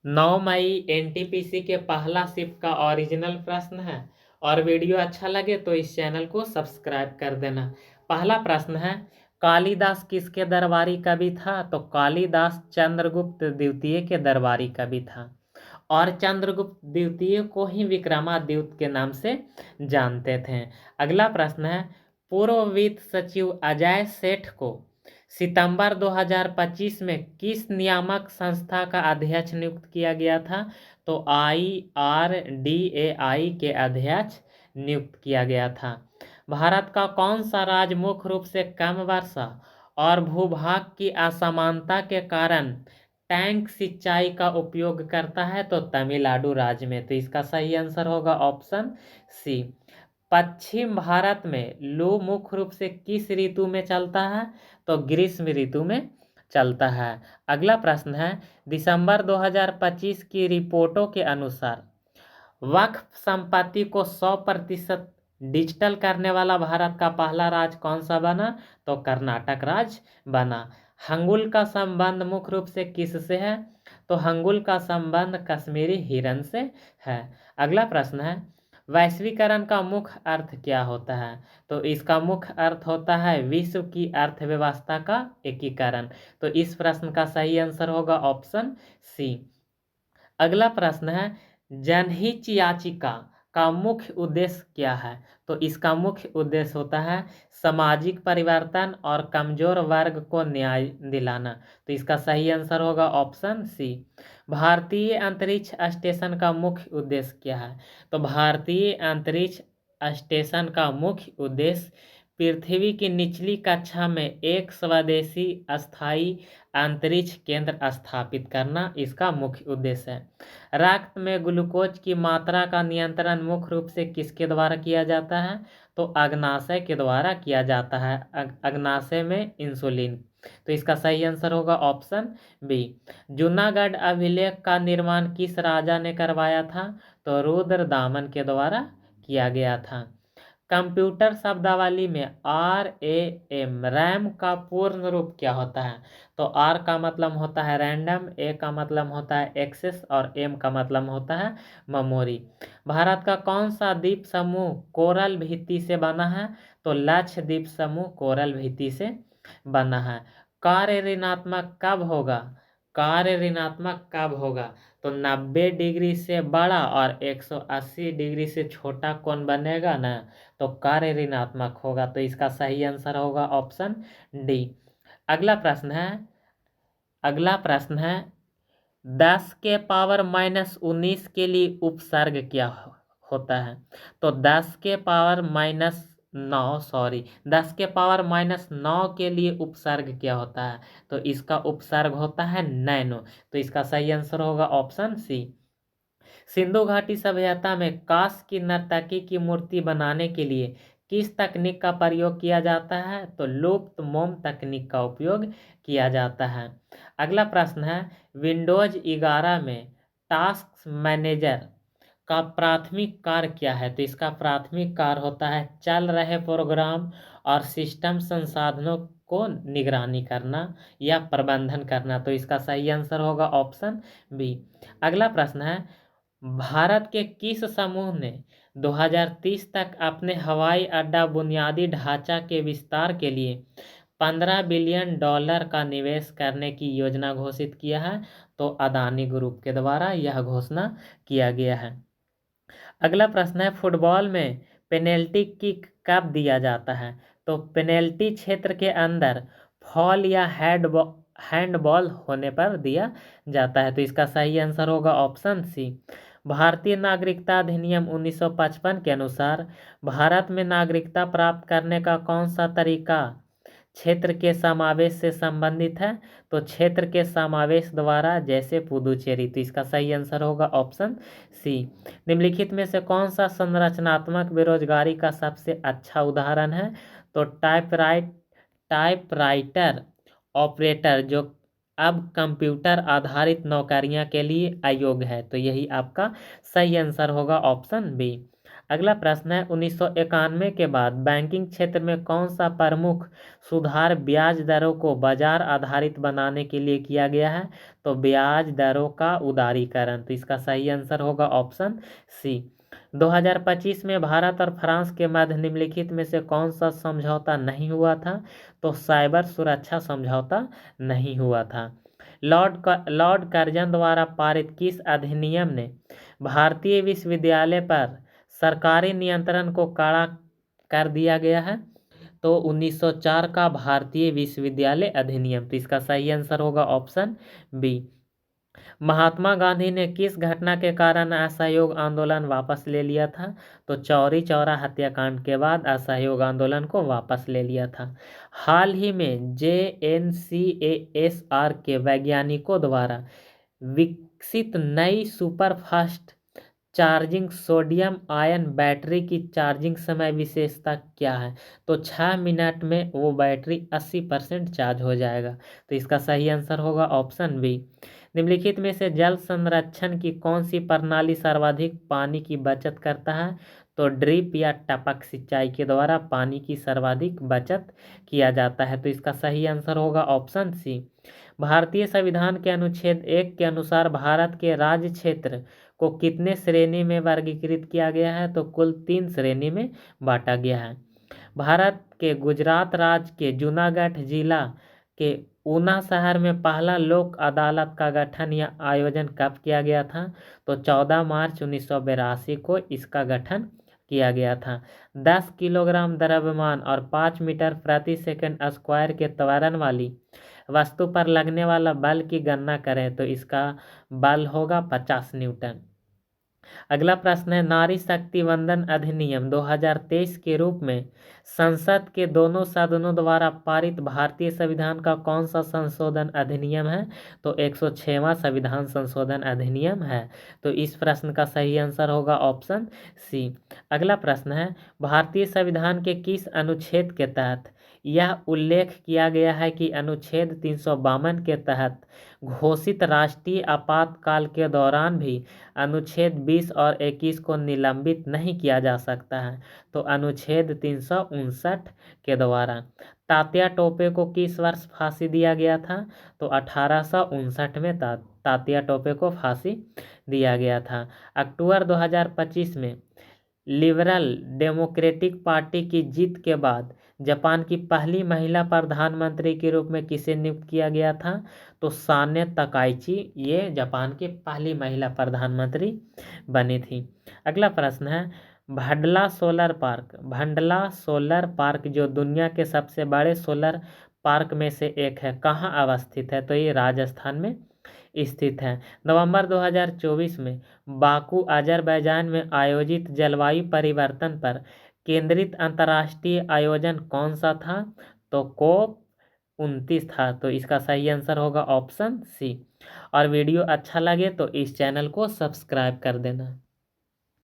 9 मई NTPC के पहला shift का ओरिजिनल प्रश्न है। और वीडियो अच्छा लगे तो इस चैनल को सब्सक्राइब कर देना। पहला प्रश्न है, कालिदास किसके दरबारी कवि था? तो कालिदास चंद्रगुप्त द्वितीय के दरबारी कवि था। और चंद्रगुप्त द्वितीय को ही विक्रमादित्य के नाम से जानते थे। अगला प्रश्न है, पूर्व वित्त सचिव अजय सेठ को सितंबर 2025 में किस नियामक संस्था का अध्यक्ष नियुक्त किया गया था? तो IRDAI के अध्यक्ष नियुक्त किया गया था। भारत का कौन सा राज्य मुख्य रूप से कम वर्षा और भूभाग की असमानता के कारण टैंक सिंचाई का उपयोग करता है? तो तमिलनाडु राज्य में। तो इसका सही आंसर होगा ऑप्शन सी। पश्चिम भारत में लू मुख्य रूप से किस ऋतु में चलता है? तो ग्रीष्म ऋतु में चलता है। अगला प्रश्न है, दिसंबर 2025 की रिपोर्टों के अनुसार वक्फ संपत्ति को 100% डिजिटल करने वाला भारत का पहला राज्य कौन सा बना? तो कर्नाटक राज्य बना। हंगुल का संबंध मुख्य रूप से किससे है? तो हंगुल का संबंध कश्मीरी हिरन से है। अगला प्रश्न है, वैश्वीकरण का मुख्य अर्थ क्या होता है? तो इसका मुख्य अर्थ होता है विश्व की अर्थव्यवस्था का एकीकरण। तो इस प्रश्न का सही आंसर होगा ऑप्शन सी। अगला प्रश्न है, जनहित याचिका का मुख्य उद्देश्य क्या है? तो इसका मुख्य उद्देश्य होता है सामाजिक परिवर्तन और कमजोर वर्ग को न्याय दिलाना। तो इसका सही आंसर होगा ऑप्शन सी। भारतीय अंतरिक्ष स्टेशन का मुख्य उद्देश्य क्या है? तो भारतीय अंतरिक्ष स्टेशन का मुख्य उद्देश्य पृथ्वी की निचली कक्षा में एक स्वदेशी अस्थायी अंतरिक्ष केंद्र स्थापित करना इसका मुख्य उद्देश्य है। रक्त में ग्लूकोज की मात्रा का नियंत्रण मुख्य रूप से किसके द्वारा किया जाता है? तो अग्नाशय के द्वारा किया जाता है। अग्नाशय में इंसुलिन। तो इसका सही आंसर होगा ऑप्शन बी। जूनागढ़ अभिलेख का निर्माण किस राजा ने करवाया था? तो रुद्रदामन के द्वारा किया गया था। कंप्यूटर शब्दावली में RAM रैम का पूर्ण रूप क्या होता है? तो R का मतलब होता है रैंडम, A का मतलब होता है एक्सेस और M का मतलब होता है मेमोरी। भारत का कौन सा द्वीप समूह कोरल भित्ति से बना है? तो लक्षद्वीप समूह कोरल भित्ति से बना है। कार्य ऋणात्मक कब होगा? कार्य ऋणात्मक कब होगा? तो 90 डिग्री से बड़ा और 180 डिग्री से छोटा कोण बनेगा ना, तो कार्य ऋणात्मक होगा। तो इसका सही आंसर होगा ऑप्शन डी। अगला प्रश्न है 10 के पावर -19 के लिए उपसर्ग क्या होता है? तो 10 के पावर -9 के लिए उपसर्ग क्या होता है? तो इसका उपसर्ग होता है नैनो। तो इसका सही आंसर होगा ऑप्शन सी। सिंधु घाटी सभ्यता में कांस्य की नर्तकी की मूर्ति बनाने के लिए किस तकनीक का प्रयोग किया जाता है? तो लुप्त मोम तकनीक का उपयोग किया जाता है। अगला प्रश्न है, विंडोज 11 में टास्क मैनेजर का प्राथमिक कार्य क्या है? तो इसका प्राथमिक कार्य होता है चल रहे प्रोग्राम और सिस्टम संसाधनों को निगरानी करना या प्रबंधन करना। तो इसका सही आंसर होगा ऑप्शन बी। अगला प्रश्न है, भारत के किस समूह ने 2030 तक अपने हवाई अड्डा बुनियादी ढांचा के विस्तार के लिए $15 बिलियन का निवेश करने की योजना घोषित किया है? तो अदानी ग्रुप के द्वारा यह घोषणा किया गया है। अगला प्रश्न है, फुटबॉल में पेनल्टी किक कब दिया जाता है? तो पेनल्टी क्षेत्र के अंदर फॉल या हैंडबॉल होने पर दिया जाता है। तो इसका सही आंसर होगा ऑप्शन सी। भारतीय नागरिकता अधिनियम 1955 के अनुसार भारत में नागरिकता प्राप्त करने का कौन सा तरीका क्षेत्र के समावेश से संबंधित है? तो क्षेत्र के समावेश द्वारा, जैसे पुदुचेरी। तो इसका सही आंसर होगा ऑप्शन सी। निम्नलिखित में से कौन सा संरचनात्मक बेरोजगारी का सबसे अच्छा उदाहरण है? तो टाइपराइटर ऑपरेटर जो अब कंप्यूटर आधारित नौकरियां के लिए अयोग्य है। तो यही आपका सही आंसर होगा ऑप्शन बी। अगला प्रश्न है 1991 के बाद बैंकिंग क्षेत्र में कौन सा प्रमुख सुधार ब्याज दरों को बाजार आधारित बनाने के लिए किया गया है? तो ब्याज दरों का उदारीकरण। तो इसका सही आंसर होगा ऑप्शन सी। 2025 में भारत और फ्रांस के मध्य निम्नलिखित में से कौन सा समझौता नहीं हुआ था? तो साइबर सुरक्षा समझौता नहीं हुआ था। लॉर्ड कर्जन द्वारा पारित किस अधिनियम ने भारतीय विश्वविद्यालय पर सरकारी नियंत्रण को कड़ा कर दिया गया है? तो 1904 का भारतीय विश्वविद्यालय अधिनियम। तो इसका सही आंसर होगा ऑप्शन बी। महात्मा गांधी ने किस घटना के कारण असहयोग आंदोलन वापस ले लिया था? तो चौरी चौरा हत्याकांड के बाद असहयोग आंदोलन को वापस ले लिया था। हाल ही में JNCASR के वैज्ञानिकों द्वारा विकसित नई superfast charging sodium ion battery की चार्जिंग समय विशेषता क्या है? तो 6 मिनट में वो बैटरी 80% चार्ज हो जाएगा। तो इसका सही आंसर होगा ऑप्शन बी। निम्नलिखित में से जल संरक्षण की कौन सी प्रणाली सर्वाधिक पानी की बचत करता है? तो ड्रिप या टपक सिंचाई के द्वारा पानी की सर्वाधिक बचत किया जाता है। तो इसका सही आंसर होगा ऑप्शन सी। भारतीय संविधान के अनुच्छेद 1 के अनुसार भारत के राज्य क्षेत्र को कितने श्रेणी में वर्गीकृत किया गया है? तो कुल 3 श्रेणी में बांटा गया है। भारत के गुजरात राज्य के जूनागढ़ जिला के ऊना शहर में पहला लोक अदालत का गठन या आयोजन कब किया गया था? तो 14 मार्च 1982 को इसका गठन किया गया था। 10 किलोग्राम द्रव्यमान और 5 मीटर प्रति सेकंड स्क्वायर के त्वरण वाली वस्तु पर लगने वाला बल की गणना करें तो इसका बल होगा 50 न्यूटन। अगला प्रश्न है नारी शक्ति वंदन अधिनियम 2023 के रूप में संसद के दोनों सदनों द्वारा पारित भारतीय संविधान का कौन सा संशोधन अधिनियम है? तो 106वां संविधान संशोधन अधिनियम है। तो इस प्रश्न का सही आंसर होगा ऑप्शन सी। अगला प्रश्न है भारतीय संविधान के किस अनुच्छेद के तहत यह उल्लेख किया गया है कि अनुच्छेद 352 के तहत घोषित राष्ट्रीय आपातकाल के दौरान भी अनुच्छेद 20 और 21 को निलंबित नहीं किया जा सकता है? तो अनुच्छेद 359 के द्वारा। तात्या टोपे को किस वर्ष फांसी दिया गया था? तो 1859 में तात्या टोपे को फांसी दिया गया था। अक्टूबर 2025 में लिबरल डेमोक्रेटिक पार्टी की जीत के बाद जापान की पहली महिला प्रधानमंत्री के रूप में किसे नियुक्त किया गया था? तो साने तकाइची ये जापान की पहली महिला प्रधानमंत्री बनी थी। अगला प्रश्न है भंडला सोलर पार्क जो दुनिया के सबसे बड़े सोलर पार्क में से एक है कहाँ अवस्थित है? तो ये राजस्थान में स्थित है। नवंबर 2024 में बाकू अजरबैजान में आयोजित जलवायु परिवर्तन पर केंद्रित अंतर्राष्ट्रीय आयोजन कौन सा था? तो COP29 था। तो इसका सही आंसर होगा ऑप्शन सी। और वीडियो अच्छा लगे तो इस चैनल को सब्सक्राइब कर देना।